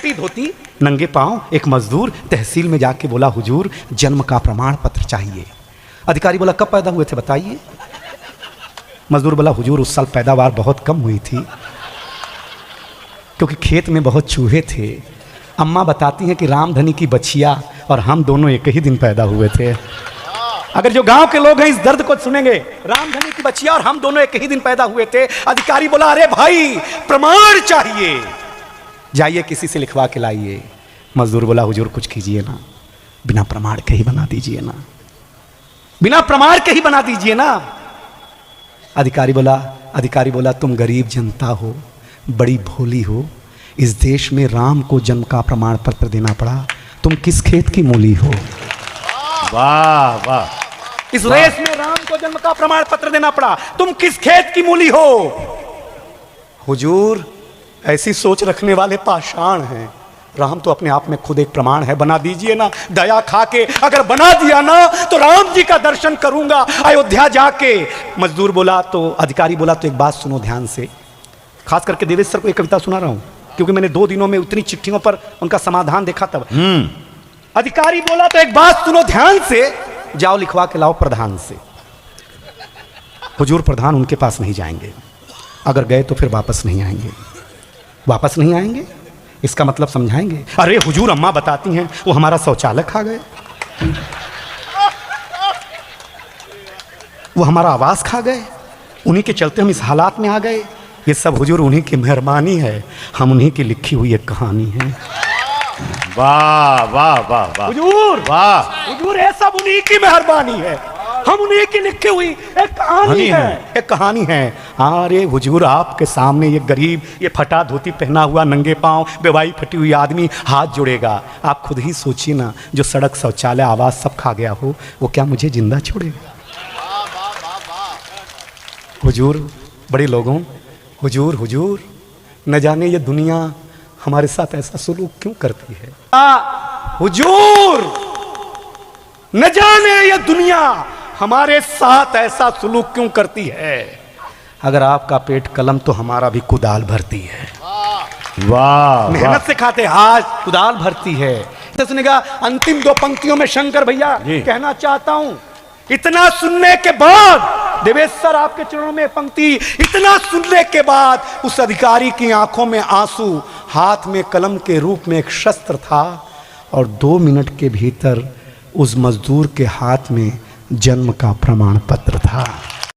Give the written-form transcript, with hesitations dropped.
फटी धोती नंगे पांव एक मजदूर तहसील में जाके बोला, हुजूर जन्म का प्रमाण पत्र चाहिए। अधिकारी बोला, कब पैदा हुए थे बताइए। मजदूर बोला, हुजूर उस साल पैदावार बहुत कम हुई थी क्योंकि खेत में बहुत चूहे थे। अम्मा बताती हैं कि रामधनी की बच्चिया और हम दोनों एक ही दिन पैदा हुए थे। अगर जो गांव के लोग हैं इस दर्द को सुनेंगे, रामधनी की बच्चिया और हम दोनों एक ही दिन पैदा हुए थे। अधिकारी बोला, अरे भाई प्रमाण चाहिए, जाइए किसी से लिखवा के लाइए। मजदूर बोला, हुजूर कुछ कीजिए ना, बिना प्रमाण के ही बना दीजिए ना, बिना प्रमाण के ही बना दीजिए ना। अधिकारी बोला तुम गरीब जनता हो, बड़ी भोली हो, इस देश में राम को जन्म का प्रमाण पत्र देना पड़ा, तुम किस खेत की मूली हो? वाह वाह। इस देश में राम को जन्म का प्रमाण पत्र देना पड़ा, तुम किस खेत की मूली हो? हुजूर ऐसी सोच रखने वाले पाषाण हैं, राम तो अपने आप में खुद एक प्रमाण है, बना दीजिए ना दया खा के। अगर बना दिया ना तो राम जी का दर्शन करूंगा अयोध्या जाके। मजदूर बोला तो अधिकारी बोला, तो एक बात सुनो ध्यान से, खास करके देवेश सर को एक कविता सुना रहा हूं क्योंकि मैंने 2 दिनों में उतनी चिट्ठियों पर उनका समाधान देखा तब। अधिकारी बोला, तो एक बात सुनो ध्यान से, जाओ लिखवा के लाओ प्रधान से। हुजूर प्रधान उनके पास नहीं जाएंगे, अगर गए तो फिर वापस नहीं आएंगे। वापस नहीं आएंगे इसका मतलब समझाएंगे? अरे हुजूर अम्मा बताती हैं वो हमारा शौचालय खा गए, वो हमारा आवास खा गए, उन्हीं के चलते हम इस हालात में आ गए। ये सब हुजूर उन्हीं की मेहरबानी है, हम उन्हीं की लिखी हुई एक कहानी है। वाह वाह वाह वाह हुजूर, वाह हुजूर ये सब उन्हीं की मेहरबानी है, हम उन्हीं की लिखी हुई एक कहानी है, एक कहानी है। अरे हुजूर आपके सामने ये गरीब, ये फटा धोती पहना हुआ नंगे पांव बेवाई फटी हुई आदमी हाथ जोड़ेगा। आप खुद ही सोचिए ना, जो सड़क शौचालय आवास सब खा गया हो, वो क्या मुझे जिंदा छोड़ेगा? हुजूर बड़े लोगों, हुजूर हुजूर न जाने ये दुनिया हमारे साथ ऐसा सलूक क्यों करती है। हुजूर न जाने ये दुनिया हमारे साथ ऐसा सलूक क्यों करती है। अगर आपका पेट कलम तो हमारा भी कुदाल भरती है। वाह, मेहनत से खाते आज कुदाल भरती है। तो सुनेगा अंतिम 2 पंक्तियों में शंकर भैया कहना चाहता हूं, इतना सुनने के बाद देवेश सर आपके चरणों में पंक्ति, इतना सुनने के बाद उस अधिकारी की आंखों में आंसू, हाथ में कलम के रूप में एक शस्त्र था और 2 मिनट के भीतर उस मजदूर के हाथ में जन्म का प्रमाण पत्र था।